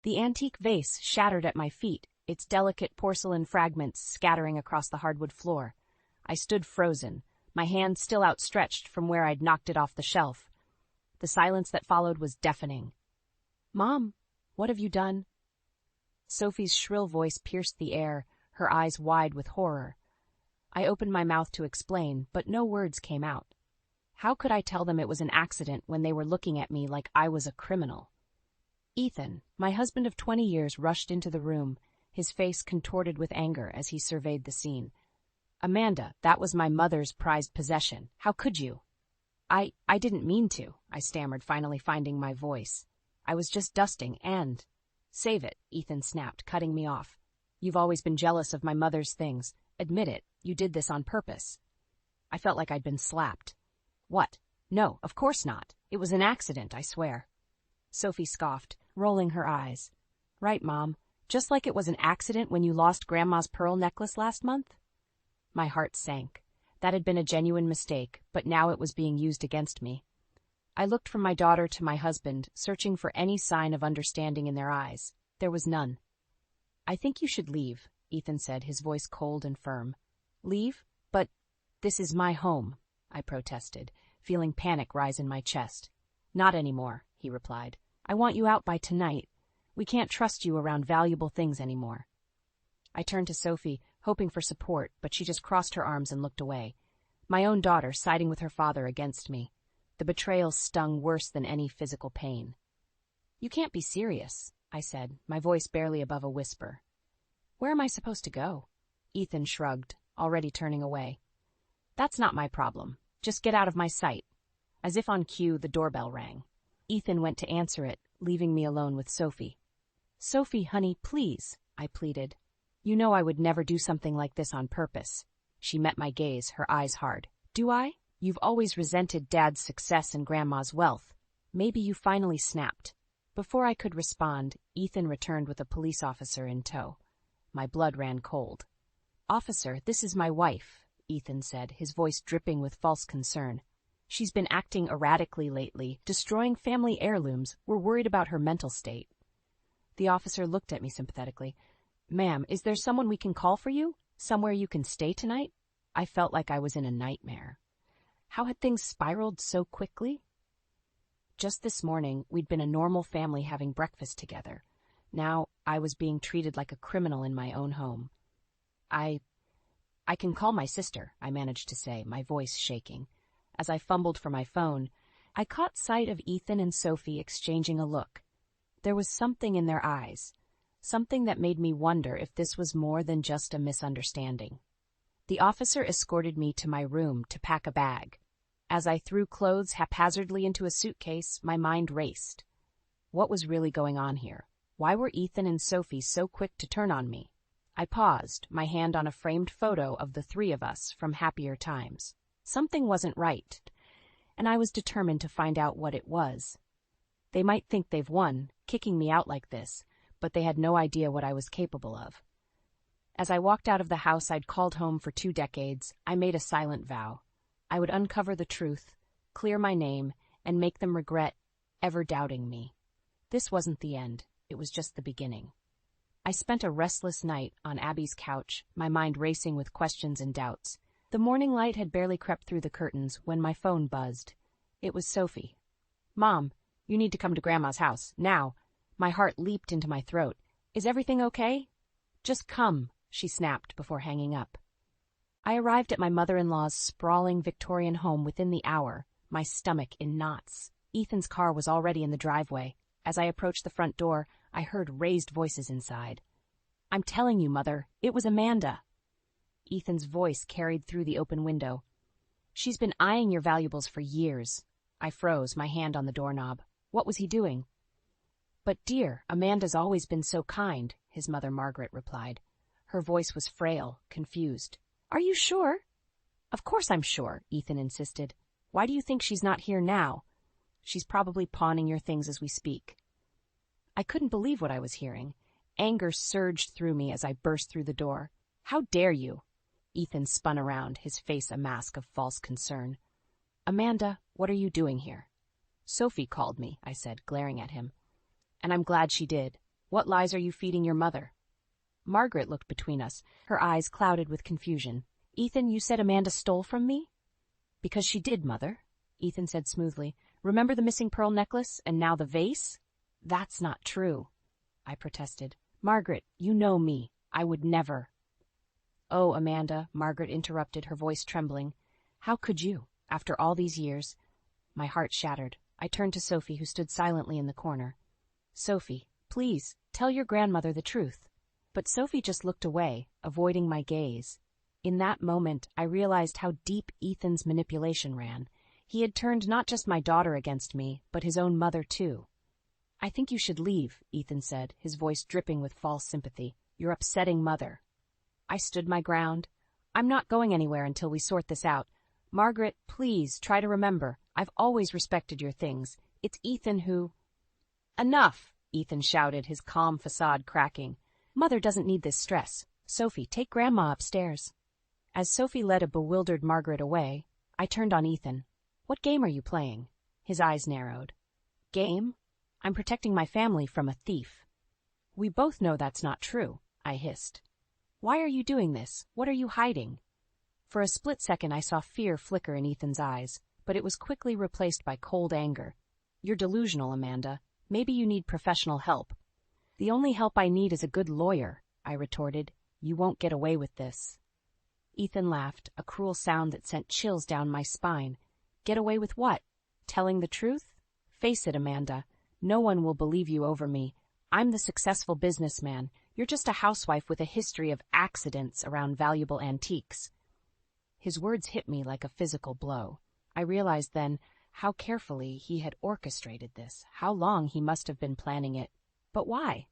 The antique vase shattered at my feet, its delicate porcelain fragments scattering across the hardwood floor. I stood frozen, my hand still outstretched from where I'd knocked it off the shelf. The silence that followed was deafening. "Mom, what have you done?" Sophie's shrill voice pierced the air, her eyes wide with horror. I opened my mouth to explain, but no words came out. How could I tell them it was an accident when they were looking at me like I was a criminal? Ethan, my husband of 20 years, rushed into the room, his face contorted with anger as he surveyed the scene. "Amanda, that was my mother's prized possession. How could you?" I didn't mean to," I stammered, finally finding my voice. "I was just dusting and—" "Save it," Ethan snapped, cutting me off. "You've always been jealous of my mother's things. Admit it, you did this on purpose." I felt like I'd been slapped. "What? No, of course not. It was an accident, I swear." Sophie scoffed, rolling her eyes. "Right, Mom. Just like it was an accident when you lost Grandma's pearl necklace last month?" My heart sank. That had been a genuine mistake, but now it was being used against me. I looked from my daughter to my husband, searching for any sign of understanding in their eyes. There was none. "I think you should leave," Ethan said, his voice cold and firm. "Leave? But this is my home," I protested, feeling panic rise in my chest. "Not anymore," he replied. "I want you out by tonight. We can't trust you around valuable things anymore." I turned to Sophie, hoping for support, but she just crossed her arms and looked away. My own daughter siding with her father against me. The betrayal stung worse than any physical pain. "You can't be serious," I said, my voice barely above a whisper. "Where am I supposed to go?" Ethan shrugged, already turning away. "That's not my problem. Just get out of my sight." As if on cue, the doorbell rang. Ethan went to answer it, leaving me alone with Sophie. "Sophie, honey, please," I pleaded. "You know I would never do something like this on purpose." She met my gaze, her eyes hard. "Do I? You've always resented Dad's success and Grandma's wealth. Maybe you finally snapped." Before I could respond, Ethan returned with a police officer in tow. My blood ran cold. "Officer, this is my wife," Ethan said, his voice dripping with false concern. "She's been acting erratically lately, destroying family heirlooms. We're worried about her mental state." The officer looked at me sympathetically. "Ma'am, is there someone we can call for you? Somewhere you can stay tonight?" I felt like I was in a nightmare. How had things spiraled so quickly? Just this morning, we'd been a normal family having breakfast together. Now, I was being treated like a criminal in my own home. I can call my sister," I managed to say, my voice shaking. As I fumbled for my phone, I caught sight of Ethan and Sophie exchanging a look. There was something in their eyes, something that made me wonder if this was more than just a misunderstanding. The officer escorted me to my room to pack a bag. As I threw clothes haphazardly into a suitcase, my mind raced. What was really going on here? Why were Ethan and Sophie so quick to turn on me? I paused, my hand on a framed photo of the three of us from happier times. Something wasn't right, and I was determined to find out what it was. They might think they've won, kicking me out like this, but they had no idea what I was capable of. As I walked out of the house I'd called home for 2 decades, I made a silent vow. I would uncover the truth, clear my name, and make them regret ever doubting me. This wasn't the end, it was just the beginning. I spent a restless night on Abby's couch, my mind racing with questions and doubts. The morning light had barely crept through the curtains when my phone buzzed. It was Sophie. "Mom, you need to come to Grandma's house, now." My heart leaped into my throat. "Is everything okay?" "Just come," she snapped before hanging up. I arrived at my mother-in-law's sprawling Victorian home within the hour, my stomach in knots. Ethan's car was already in the driveway. As I approached the front door, I heard raised voices inside. "I'm telling you, Mother, it was Amanda." Ethan's voice carried through the open window. "She's been eyeing your valuables for years." I froze, my hand on the doorknob. What was he doing? "But dear, Amanda's always been so kind," his mother Margaret replied. Her voice was frail, confused. "Are you sure?" "Of course I'm sure," Ethan insisted. "Why do you think she's not here now?" "She's probably pawning your things as we speak." I couldn't believe what I was hearing. Anger surged through me as I burst through the door. "How dare you?" Ethan spun around, his face a mask of false concern. "Amanda, what are you doing here?" "Sophie called me," I said, glaring at him. "And I'm glad she did. What lies are you feeding your mother? Margaret looked between us, her eyes clouded with confusion. Ethan, you said Amanda stole from me? Because she did, Mother, Ethan said smoothly. Remember the missing pearl necklace and now the vase? That's not true, I protested. Margaret, you know me. I would never. Oh, Amanda, Margaret interrupted, her voice trembling. How could you, after all these years? My heart shattered. I turned to Sophie, who stood silently in the corner. Sophie, please, tell your grandmother the truth. But Sophie just looked away, avoiding my gaze. In that moment, I realized how deep Ethan's manipulation ran. He had turned not just my daughter against me, but his own mother, too. I think you should leave, Ethan said, his voice dripping with false sympathy. You're upsetting Mother. I stood my ground. I'm not going anywhere until we sort this out. Margaret, please try to remember. I've always respected your things. It's Ethan who... Enough, Ethan shouted, his calm facade cracking. Mother doesn't need this stress. Sophie, take Grandma upstairs. As Sophie led a bewildered Margaret away, I turned on Ethan. What game are you playing? His eyes narrowed. Game? I'm protecting my family from a thief. We both know that's not true, I hissed. Why are you doing this? What are you hiding? For a split second I saw fear flicker in Ethan's eyes, but it was quickly replaced by cold anger. You're delusional, Amanda. Maybe you need professional help. The only help I need is a good lawyer, I retorted. You won't get away with this. Ethan laughed, a cruel sound that sent chills down my spine. Get away with what? Telling the truth? Face it, Amanda. No one will believe you over me. I'm the successful businessman. You're just a housewife with a history of accidents around valuable antiques. His words hit me like a physical blow. I realized then how carefully he had orchestrated this, how long he must have been planning it. But why?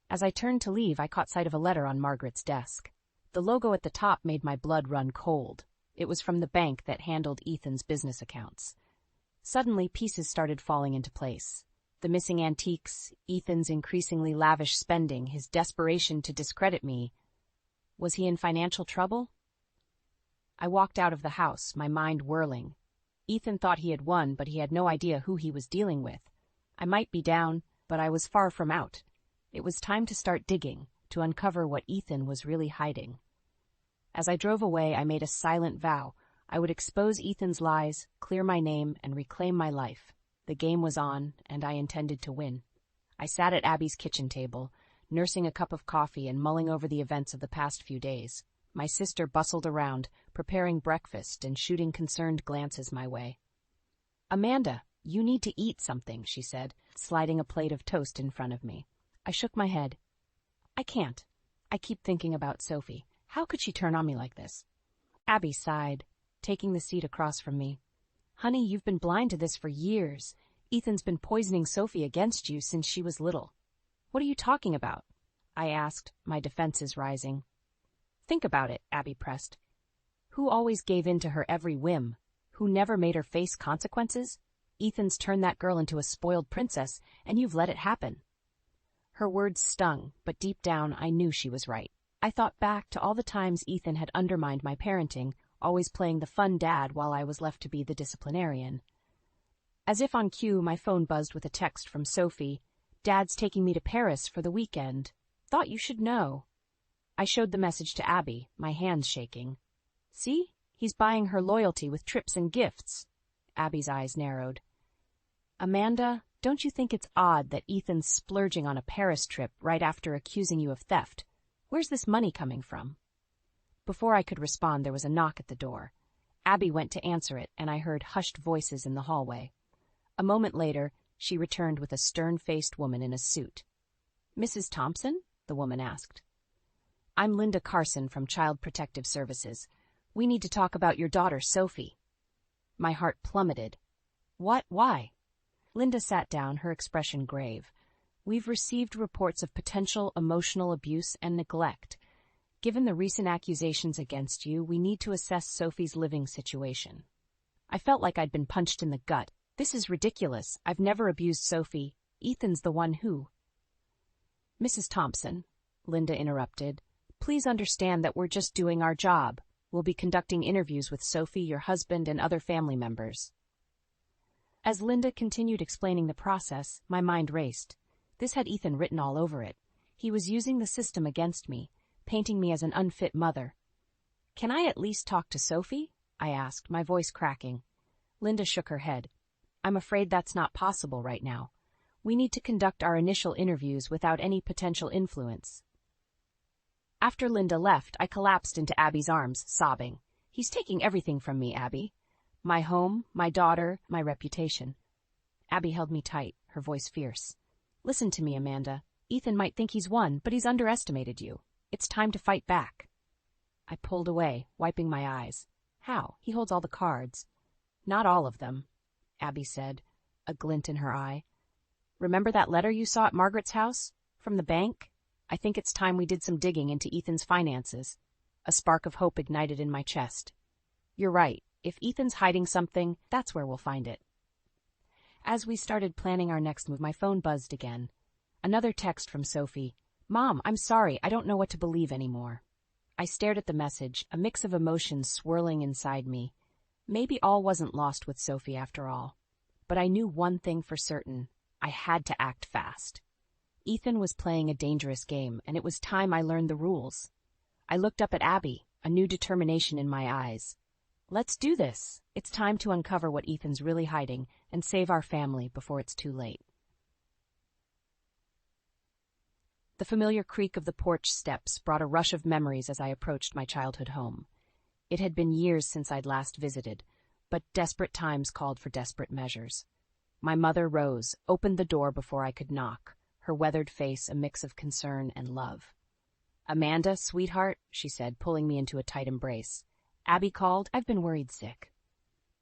As I turned to leave, I caught sight of a letter on Margaret's desk. The logo at the top made my blood run cold. It was from the bank that handled Ethan's business accounts. Suddenly, pieces started falling into place. The missing antiques, Ethan's increasingly lavish spending, his desperation to discredit me. Was he in financial trouble? I walked out of the house, my mind whirling. Ethan thought he had won, but he had no idea who he was dealing with. I might be down, but I was far from out. It was time to start digging, to uncover what Ethan was really hiding. As I drove away, I made a silent vow. I would expose Ethan's lies, clear my name, and reclaim my life. The game was on, and I intended to win. I sat at Abby's kitchen table, nursing a cup of coffee and mulling over the events of the past few days. My sister bustled around, preparing breakfast and shooting concerned glances my way. Amanda, you need to eat something, she said, sliding a plate of toast in front of me. I shook my head. I can't. I keep thinking about Sophie. How could she turn on me like this? Abby sighed, taking the seat across from me. Honey, you've been blind to this for years. Ethan's been poisoning Sophie against you since she was little. What are you talking about? I asked, my defenses rising. Think about it, Abby pressed. Who always gave in to her every whim? Who never made her face consequences? Ethan's turned that girl into a spoiled princess, and you've let it happen. Her words stung, but deep down I knew she was right. I thought back to all the times Ethan had undermined my parenting, always playing the fun dad while I was left to be the disciplinarian. As if on cue, my phone buzzed with a text from Sophie. Dad's taking me to Paris for the weekend. Thought you should know. I showed the message to Abby, my hands shaking. See? He's buying her loyalty with trips and gifts. Abby's eyes narrowed. Amanda, don't you think it's odd that Ethan's splurging on a Paris trip right after accusing you of theft? Where's this money coming from? Before I could respond, there was a knock at the door. Abby went to answer it, and I heard hushed voices in the hallway. A moment later, she returned with a stern-faced woman in a suit. Mrs. Thompson? The woman asked. I'm Linda Carson from Child Protective Services. We need to talk about your daughter, Sophie. My heart plummeted. What? Why? Linda sat down, her expression grave. We've received reports of potential emotional abuse and neglect. Given the recent accusations against you, we need to assess Sophie's living situation. I felt like I'd been punched in the gut. This is ridiculous. I've never abused Sophie. Ethan's the one who. Mrs. Thompson, Linda interrupted, please understand that we're just doing our job. We'll be conducting interviews with Sophie, your husband, and other family members. As Linda continued explaining the process, my mind raced. This had Ethan written all over it. He was using the system against me, painting me as an unfit mother. "Can I at least talk to Sophie?" I asked, my voice cracking. Linda shook her head. "I'm afraid that's not possible right now. We need to conduct our initial interviews without any potential influence." After Linda left, I collapsed into Abby's arms, sobbing. "He's taking everything from me, Abby. My home, my daughter, my reputation." Abby held me tight, her voice fierce. "Listen to me, Amanda. Ethan might think he's won, but he's underestimated you. It's time to fight back." I pulled away, wiping my eyes. "How? He holds all the cards." "Not all of them," Abby said, a glint in her eye. "Remember that letter you saw at Margaret's house? From the bank? I think it's time we did some digging into Ethan's finances." A spark of hope ignited in my chest. "You're right. If Ethan's hiding something, that's where we'll find it." As we started planning our next move, my phone buzzed again. Another text from Sophie. "Mom, I'm sorry. I don't know what to believe anymore." I stared at the message, a mix of emotions swirling inside me. Maybe all wasn't lost with Sophie after all. But I knew one thing for certain. I had to act fast. Ethan was playing a dangerous game, and it was time I learned the rules. I looked up at Abby, a new determination in my eyes. "Let's do this. It's time to uncover what Ethan's really hiding and save our family before it's too late." The familiar creak of the porch steps brought a rush of memories as I approached my childhood home. It had been years since I'd last visited, but desperate times called for desperate measures. My mother rose, opened the door before I could knock, her weathered face a mix of concern and love. "Amanda, sweetheart," she said, pulling me into a tight embrace. "Abby called. I've been worried sick."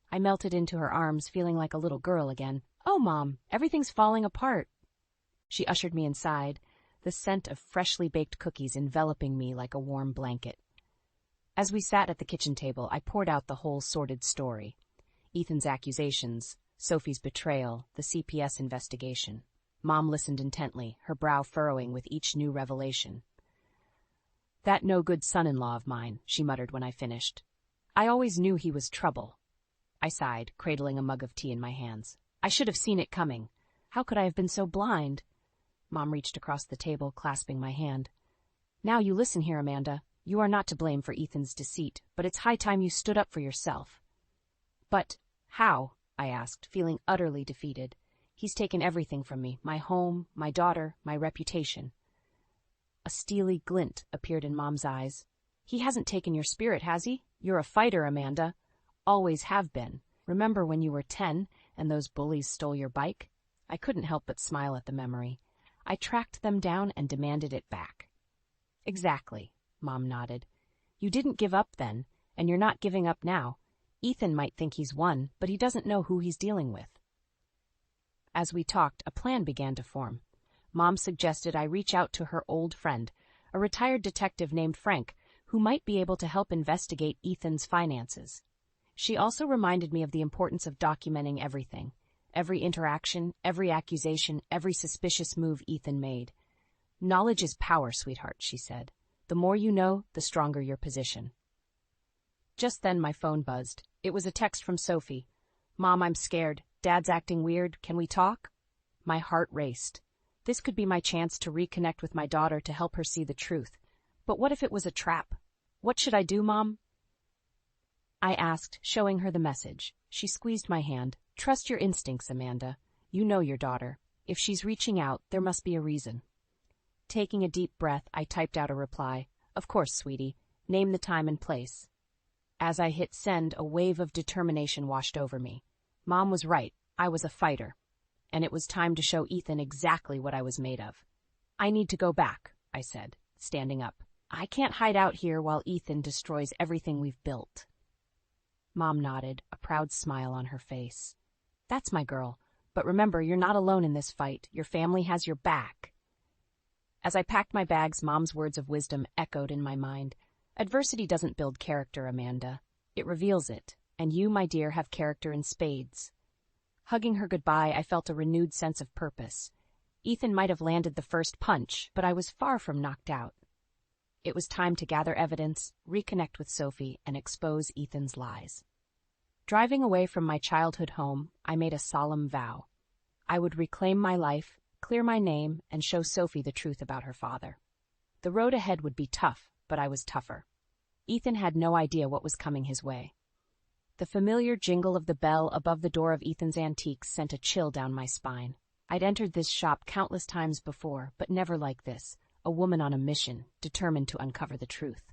I melted into her arms, feeling like a little girl again. "Oh, Mom, everything's falling apart." She ushered me inside, the scent of freshly baked cookies enveloping me like a warm blanket. As we sat at the kitchen table, I poured out the whole sordid story. Ethan's accusations, Sophie's betrayal, the CPS investigation. Mom listened intently, her brow furrowing with each new revelation. "That no-good son-in-law of mine," she muttered when I finished. "I always knew he was trouble." I sighed, cradling a mug of tea in my hands. "I should have seen it coming. How could I have been so blind?" Mom reached across the table, clasping my hand. "Now you listen here, Amanda. You are not to blame for Ethan's deceit, but it's high time you stood up for yourself." "But how?" I asked, feeling utterly defeated. "He's taken everything from me, my home, my daughter, my reputation." A steely glint appeared in Mom's eyes. "He hasn't taken your spirit, has he? You're a fighter, Amanda. Always have been. Remember when you were 10 and those bullies stole your bike?" I couldn't help but smile at the memory. I tracked them down and demanded it back. "Exactly," Mom nodded. "You didn't give up then, and you're not giving up now. Ethan might think he's won, but he doesn't know who he's dealing with." As we talked, a plan began to form. Mom suggested I reach out to her old friend, a retired detective named Frank, who might be able to help investigate Ethan's finances. She also reminded me of the importance of documenting everything. Every interaction, every accusation, every suspicious move Ethan made. "Knowledge is power, sweetheart," she said. "The more you know, the stronger your position." Just then my phone buzzed. It was a text from Sophie. "Mom, I'm scared. Dad's acting weird. Can we talk?" My heart raced. This could be my chance to reconnect with my daughter to help her see the truth. But what if it was a trap? "What should I do, Mom?" I asked, showing her the message. She squeezed my hand. "Trust your instincts, Amanda. You know your daughter. If she's reaching out, there must be a reason." Taking a deep breath, I typed out a reply. "Of course, sweetie. Name the time and place." As I hit send, a wave of determination washed over me. Mom was right. I was a fighter. And it was time to show Ethan exactly what I was made of. "I need to go back," I said, standing up. "I can't hide out here while Ethan destroys everything we've built." Mom nodded, a proud smile on her face. "That's my girl. But remember, you're not alone in this fight. Your family has your back." As I packed my bags, Mom's words of wisdom echoed in my mind. "Adversity doesn't build character, Amanda. It reveals it. And you, my dear, have character in spades." Hugging her goodbye, I felt a renewed sense of purpose. Ethan might have landed the first punch, but I was far from knocked out. It was time to gather evidence, reconnect with Sophie, and expose Ethan's lies. Driving away from my childhood home, I made a solemn vow. I would reclaim my life, clear my name, and show Sophie the truth about her father. The road ahead would be tough, but I was tougher. Ethan had no idea what was coming his way. The familiar jingle of the bell above the door of Ethan's Antiques sent a chill down my spine. I'd entered this shop countless times before, but never like this, a woman on a mission, determined to uncover the truth.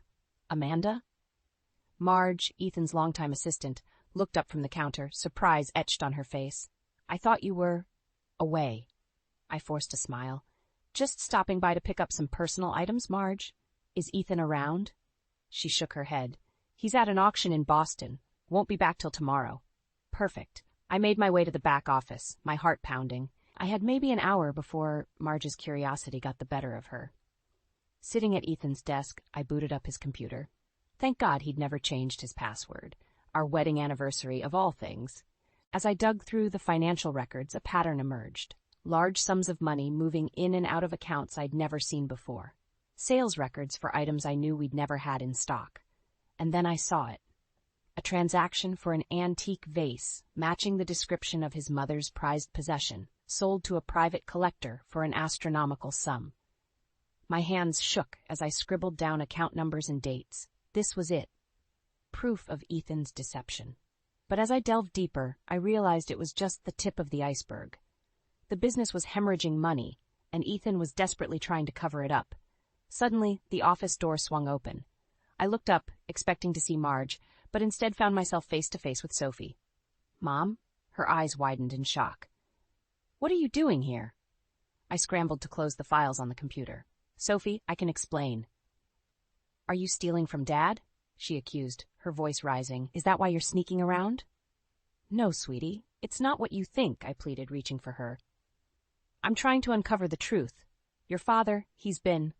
Amanda? Marge, Ethan's longtime assistant, looked up from the counter, surprise etched on her face. I thought you were away. I forced a smile. Just stopping by to pick up some personal items, Marge. Is Ethan around? She shook her head. He's at an auction in Boston. Won't be back till tomorrow. Perfect. I made my way to the back office, my heart pounding. I had maybe an hour before Marge's curiosity got the better of her. Sitting at Ethan's desk, I booted up his computer. Thank God he'd never changed his password. Our wedding anniversary of all things. As I dug through the financial records, a pattern emerged. Large sums of money moving in and out of accounts I'd never seen before. Sales records for items I knew we'd never had in stock. And then I saw it. A transaction for an antique vase, matching the description of his mother's prized possession, sold to a private collector for an astronomical sum. My hands shook as I scribbled down account numbers and dates. This was it. Proof of Ethan's deception. But as I delved deeper, I realized it was just the tip of the iceberg. The business was hemorrhaging money, and Ethan was desperately trying to cover it up. Suddenly, the office door swung open. I looked up, expecting to see Marge, but instead found myself face to face with Sophie. Mom? Her eyes widened in shock. What are you doing here? I scrambled to close the files on the computer. Sophie, I can explain. Are you stealing from Dad? She accused, her voice rising. Is that why you're sneaking around? No, sweetie. It's not what you think, I pleaded, reaching for her. I'm trying to uncover the truth. Your father, he's been...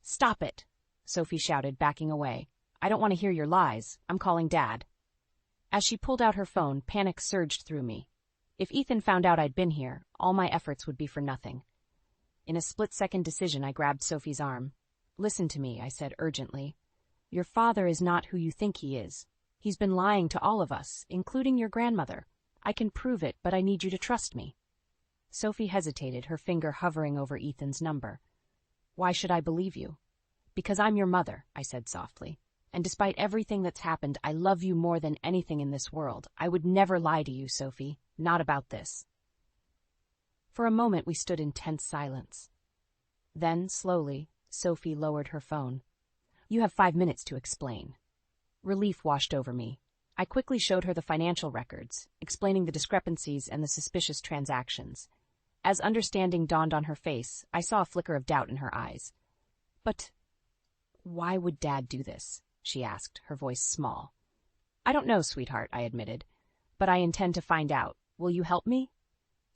Stop it, Sophie shouted, backing away. I don't want to hear your lies. I'm calling Dad. As she pulled out her phone, panic surged through me. If Ethan found out I'd been here, all my efforts would be for nothing. In a split-second decision, I grabbed Sophie's arm. Listen to me, I said urgently. Your father is not who you think he is. He's been lying to all of us, including your grandmother. I can prove it, but I need you to trust me. Sophie hesitated, her finger hovering over Ethan's number. Why should I believe you? Because I'm your mother, I said softly. And despite everything that's happened, I love you more than anything in this world. I would never lie to you, Sophie. Not about this. For a moment, we stood in tense silence. Then, slowly, Sophie lowered her phone. You have 5 minutes to explain. Relief washed over me. I quickly showed her the financial records, explaining the discrepancies and the suspicious transactions. As understanding dawned on her face, I saw a flicker of doubt in her eyes. But why would Dad do this? She asked, her voice small. I don't know, sweetheart, I admitted. But I intend to find out. Will you help me?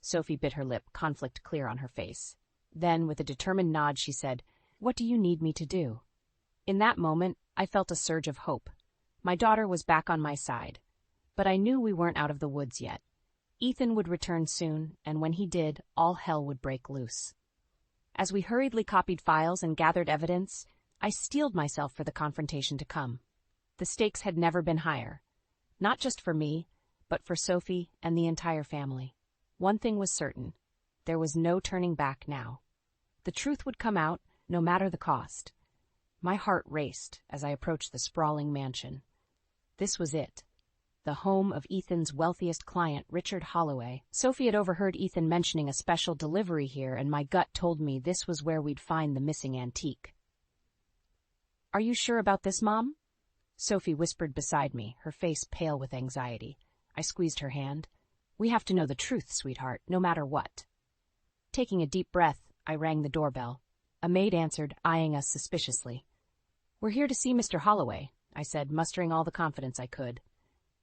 Sophie bit her lip, conflict clear on her face. Then, with a determined nod, she said, What do you need me to do? In that moment, I felt a surge of hope. My daughter was back on my side. But I knew we weren't out of the woods yet. Ethan would return soon, and when he did, all hell would break loose. As we hurriedly copied files and gathered evidence, I steeled myself for the confrontation to come. The stakes had never been higher. Not just for me, but for Sophie and the entire family. One thing was certain. There was no turning back now. The truth would come out, no matter the cost. My heart raced as I approached the sprawling mansion. This was it. The home of Ethan's wealthiest client, Richard Holloway. Sophie had overheard Ethan mentioning a special delivery here, and my gut told me this was where we'd find the missing antique. Are you sure about this, Mom? Sophie whispered beside me, her face pale with anxiety. I squeezed her hand. We have to know the truth, sweetheart, no matter what. Taking a deep breath, I rang the doorbell. A maid answered, eyeing us suspiciously. We're here to see Mr. Holloway, I said, mustering all the confidence I could.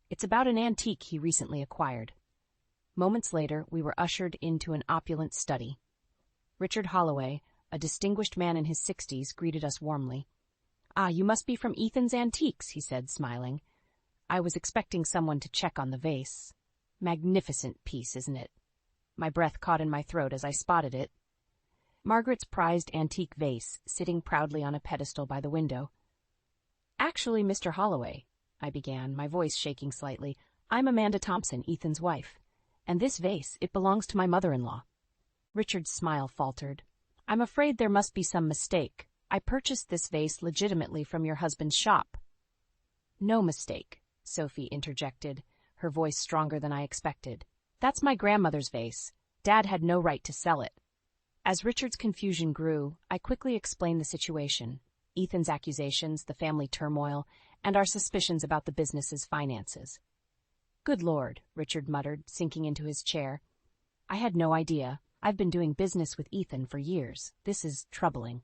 It's about an antique he recently acquired. Moments later, we were ushered into an opulent study. Richard Holloway, a distinguished man in his 60s, greeted us warmly. Ah, you must be from Ethan's Antiques, he said, smiling. I was expecting someone to check on the vase. Magnificent piece, isn't it? My breath caught in my throat as I spotted it. Margaret's prized antique vase, sitting proudly on a pedestal by the window. Actually, Mr. Holloway, I began, my voice shaking slightly, I'm Amanda Thompson, Ethan's wife. And this vase, it belongs to my mother-in-law. Richard's smile faltered. I'm afraid there must be some mistake. I purchased this vase legitimately from your husband's shop. No mistake, Sophie interjected, her voice stronger than I expected. That's my grandmother's vase. Dad had no right to sell it. As Richard's confusion grew, I quickly explained the situation, Ethan's accusations, the family turmoil, and our suspicions about the business's finances. Good Lord, Richard muttered, sinking into his chair. I had no idea. I've been doing business with Ethan for years. This is troubling.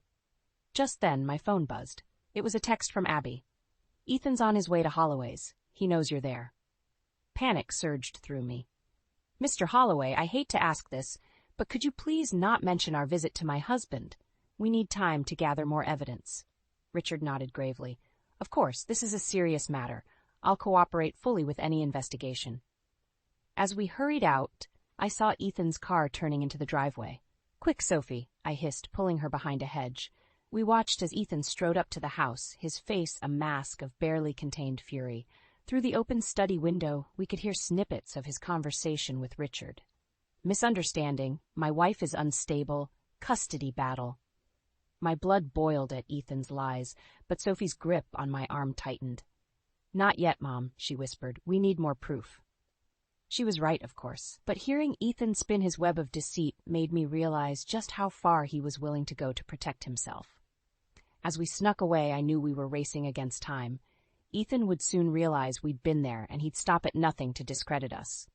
Just then, my phone buzzed. It was a text from Abby. Ethan's on his way to Holloway's. He knows you're there. Panic surged through me. Mr. Holloway, I hate to ask this, but could you please not mention our visit to my husband? We need time to gather more evidence. Richard nodded gravely. Of course, this is a serious matter. I'll cooperate fully with any investigation. As we hurried out, I saw Ethan's car turning into the driveway. Quick, Sophie, I hissed, pulling her behind a hedge. We watched as Ethan strode up to the house, his face a mask of barely contained fury. Through the open study window, we could hear snippets of his conversation with Richard. Misunderstanding, my wife is unstable, custody battle. My blood boiled at Ethan's lies, but Sophie's grip on my arm tightened. Not yet, Mom, she whispered. We need more proof. She was right, of course, but hearing Ethan spin his web of deceit made me realize just how far he was willing to go to protect himself. As we snuck away, I knew we were racing against time. Ethan would soon realize we'd been there, and he'd stop at nothing to discredit us.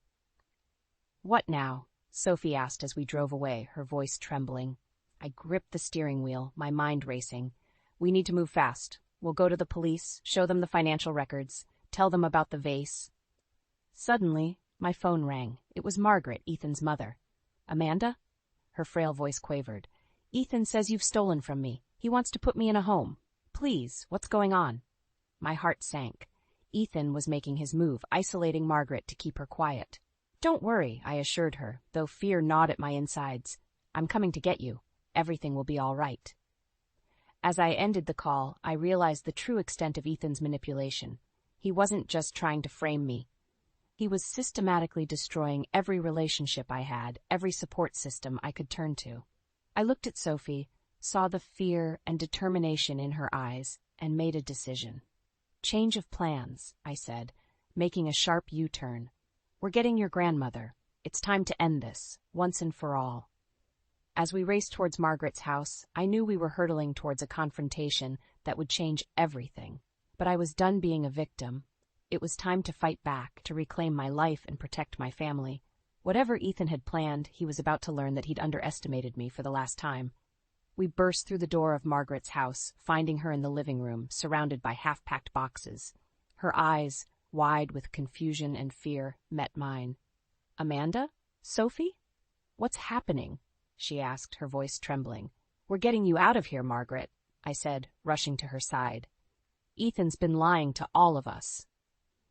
What now? Sophie asked as we drove away, her voice trembling. I gripped the steering wheel, my mind racing. We need to move fast. We'll go to the police, show them the financial records, tell them about the vase. Suddenly, my phone rang. It was Margaret, Ethan's mother. Amanda? Her frail voice quavered. Ethan says you've stolen from me. He wants to put me in a home. Please, what's going on? My heart sank. Ethan was making his move, isolating Margaret to keep her quiet. Don't worry, I assured her, though fear gnawed at my insides. I'm coming to get you. Everything will be all right. As I ended the call, I realized the true extent of Ethan's manipulation. He wasn't just trying to frame me. He was systematically destroying every relationship I had, every support system I could turn to. I looked at Sophie, saw the fear and determination in her eyes, and made a decision. Change of plans, I said, making a sharp U-turn. We're getting your grandmother. It's time to end this, once and for all. As we raced towards Margaret's house, I knew we were hurtling towards a confrontation that would change everything. But I was done being a victim. It was time to fight back, to reclaim my life and protect my family. Whatever Ethan had planned, he was about to learn that he'd underestimated me for the last time. We burst through the door of Margaret's house, finding her in the living room, surrounded by half-packed boxes. Her eyes, wide with confusion and fear, met mine. Amanda? Sophie? What's happening? She asked, her voice trembling. We're getting you out of here, Margaret, I said, rushing to her side. Ethan's been lying to all of us.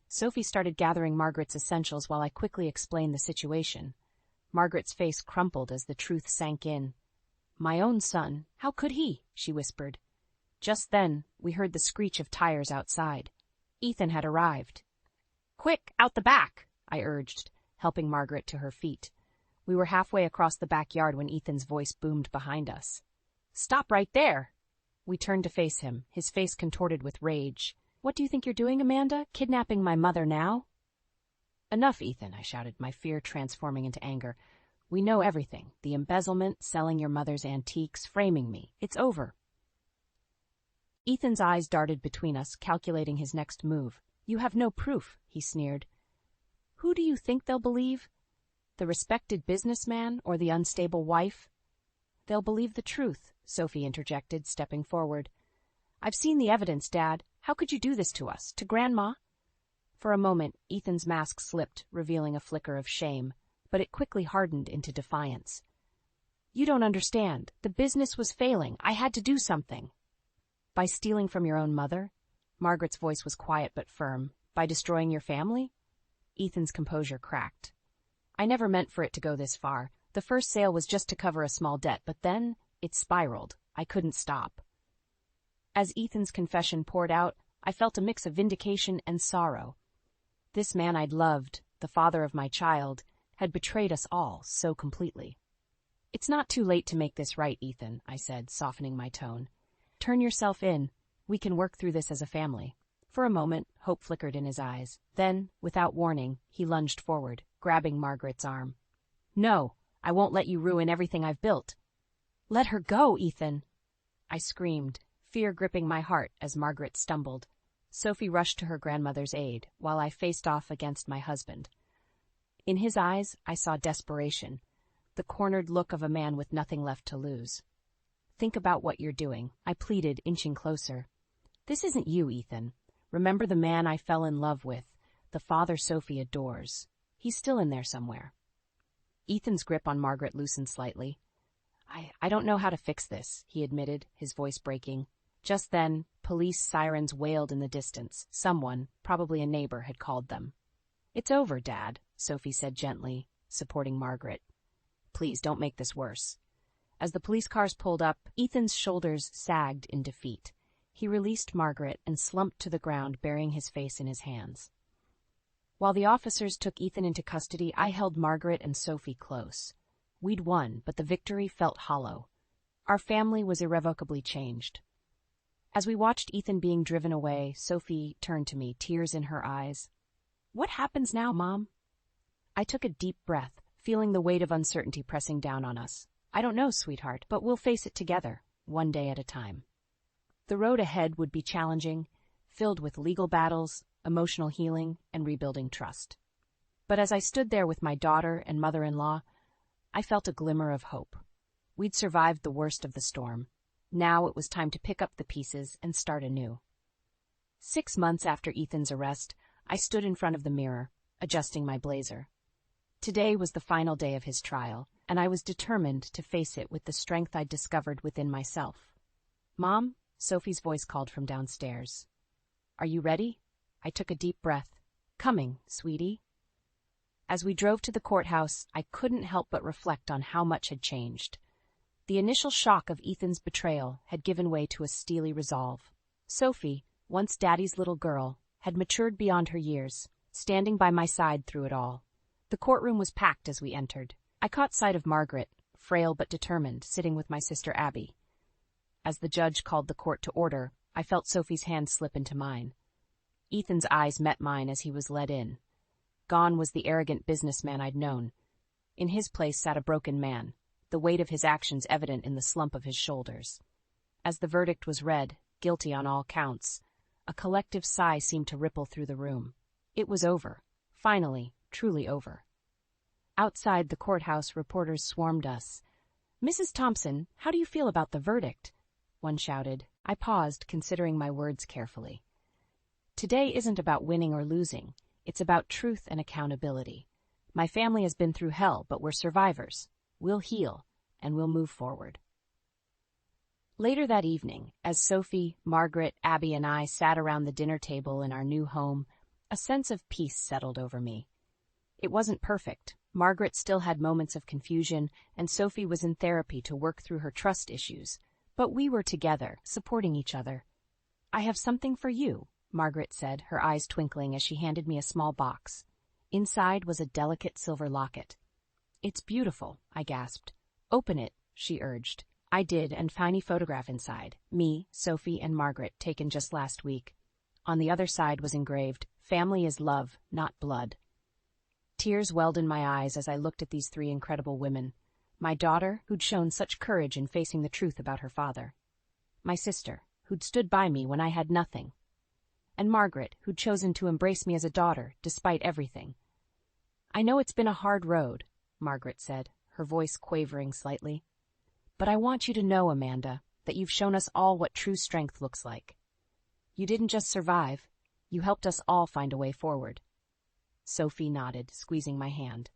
Sophie started gathering Margaret's essentials while I quickly explained the situation. Margaret's face crumpled as the truth sank in. My own son, how could he? She whispered. Just then, we heard the screech of tires outside. Ethan had arrived. Quick, out the back, I urged, helping Margaret to her feet. We were halfway across the backyard when Ethan's voice boomed behind us. Stop right there! We turned to face him, his face contorted with rage. What do you think you're doing, Amanda? Kidnapping my mother now? Enough, Ethan, I shouted, my fear transforming into anger. We know everything. The embezzlement, selling your mother's antiques, framing me. It's over. Ethan's eyes darted between us, calculating his next move. You have no proof, he sneered. Who do you think they'll believe? The respected businessman or the unstable wife? They'll believe the truth, Sophie interjected, stepping forward. I've seen the evidence, Dad. How could you do this to us, to Grandma? For a moment, Ethan's mask slipped, revealing a flicker of shame, but it quickly hardened into defiance. You don't understand. The business was failing. I had to do something. By stealing from your own mother? Margaret's voice was quiet but firm. By destroying your family? Ethan's composure cracked. I never meant for it to go this far. The first sale was just to cover a small debt, but then it spiraled. I couldn't stop. As Ethan's confession poured out, I felt a mix of vindication and sorrow. This man I'd loved, the father of my child, had betrayed us all so completely. It's not too late to make this right, Ethan, I said, softening my tone. Turn yourself in. We can work through this as a family. For a moment, hope flickered in his eyes. Then, without warning, he lunged forward, grabbing Margaret's arm. No, I won't let you ruin everything I've built. Let her go, Ethan! I screamed, fear gripping my heart as Margaret stumbled. Sophie rushed to her grandmother's aid, while I faced off against my husband. In his eyes, I saw desperation, the cornered look of a man with nothing left to lose. Think about what you're doing, I pleaded, inching closer. This isn't you, Ethan. Remember the man I fell in love with, the father Sophie adores. He's still in there somewhere. Ethan's grip on Margaret loosened slightly. I don't know how to fix this, he admitted, his voice breaking. Just then, police sirens wailed in the distance. Someone, probably a neighbor, had called them. It's over, Dad, Sophie said gently, supporting Margaret. Please don't make this worse. As the police cars pulled up, Ethan's shoulders sagged in defeat. He released Margaret and slumped to the ground, burying his face in his hands. While the officers took Ethan into custody, I held Margaret and Sophie close. We'd won, but the victory felt hollow. Our family was irrevocably changed. As we watched Ethan being driven away, Sophie turned to me, tears in her eyes. What happens now, Mom? I took a deep breath, feeling the weight of uncertainty pressing down on us. I don't know, sweetheart, but we'll face it together, one day at a time. The road ahead would be challenging, filled with legal battles, emotional healing, and rebuilding trust. But as I stood there with my daughter and mother-in-law, I felt a glimmer of hope. We'd survived the worst of the storm. Now it was time to pick up the pieces and start anew. 6 months after Ethan's arrest, I stood in front of the mirror, adjusting my blazer. Today was the final day of his trial, and I was determined to face it with the strength I'd discovered within myself. Mom, Sophie's voice called from downstairs. Are you ready? I took a deep breath. Coming, sweetie. As we drove to the courthouse, I couldn't help but reflect on how much had changed. The initial shock of Ethan's betrayal had given way to a steely resolve. Sophie, once Daddy's little girl, had matured beyond her years, standing by my side through it all. The courtroom was packed as we entered. I caught sight of Margaret, frail but determined, sitting with my sister Abby. As the judge called the court to order, I felt Sophie's hand slip into mine. Ethan's eyes met mine as he was led in. Gone was the arrogant businessman I'd known. In his place sat a broken man, the weight of his actions evident in the slump of his shoulders. As the verdict was read, guilty on all counts, a collective sigh seemed to ripple through the room. It was over. Finally, truly over. Outside the courthouse, reporters swarmed us. Mrs. Thompson, how do you feel about the verdict? One shouted. I paused, considering my words carefully. Today isn't about winning or losing. It's about truth and accountability. My family has been through hell, but we're survivors. We'll heal, and we'll move forward. Later that evening, as Sophie, Margaret, Abby, and I sat around the dinner table in our new home, a sense of peace settled over me. It wasn't perfect. Margaret still had moments of confusion, and Sophie was in therapy to work through her trust issues. But we were together, supporting each other. I have something for you, Margaret said, her eyes twinkling as she handed me a small box. Inside was a delicate silver locket. It's beautiful, I gasped. Open it, she urged. I did, and tiny photograph inside. Me, Sophie, and Margaret, taken just last week. On the other side was engraved, "Family is love, not blood." Tears welled in my eyes as I looked at these 3 incredible women. My daughter, who'd shown such courage in facing the truth about her father. My sister, who'd stood by me when I had nothing. And Margaret, who'd chosen to embrace me as a daughter, despite everything. I know it's been a hard road, Margaret said, her voice quavering slightly. But I want you to know, Amanda, that you've shown us all what true strength looks like. You didn't just survive, you helped us all find a way forward. Sophie nodded, squeezing my hand.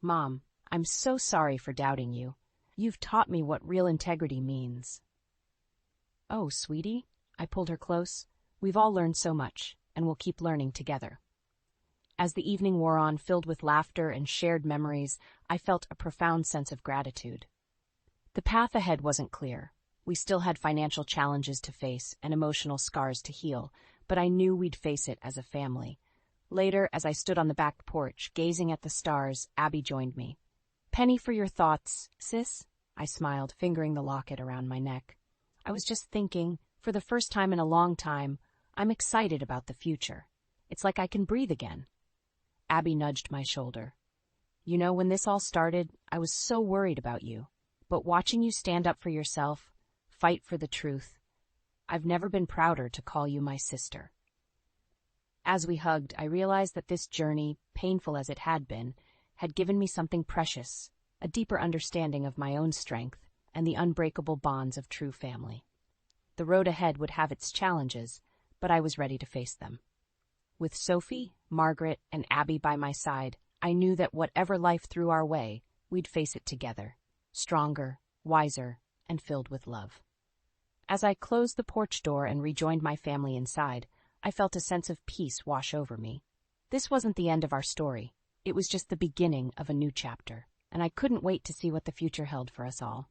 Mom, I'm so sorry for doubting you. You've taught me what real integrity means. Oh, sweetie, I pulled her close. We've all learned so much, and we'll keep learning together. As the evening wore on, filled with laughter and shared memories, I felt a profound sense of gratitude. The path ahead wasn't clear. We still had financial challenges to face and emotional scars to heal, but I knew we'd face it as a family. Later, as I stood on the back porch, gazing at the stars, Abby joined me. Penny for your thoughts, sis? I smiled, fingering the locket around my neck. I was just thinking, for the first time in a long time, I'm excited about the future. It's like I can breathe again. Abby nudged my shoulder. You know, when this all started, I was so worried about you. But watching you stand up for yourself, fight for the truth, I've never been prouder to call you my sister. As we hugged, I realized that this journey, painful as it had been, had given me something precious, a deeper understanding of my own strength and the unbreakable bonds of true family. The road ahead would have its challenges, but I was ready to face them. With Sophie, Margaret, and Abby by my side, I knew that whatever life threw our way, we'd face it together, stronger, wiser, and filled with love. As I closed the porch door and rejoined my family inside, I felt a sense of peace wash over me. This wasn't the end of our story. It was just the beginning of a new chapter, and I couldn't wait to see what the future held for us all.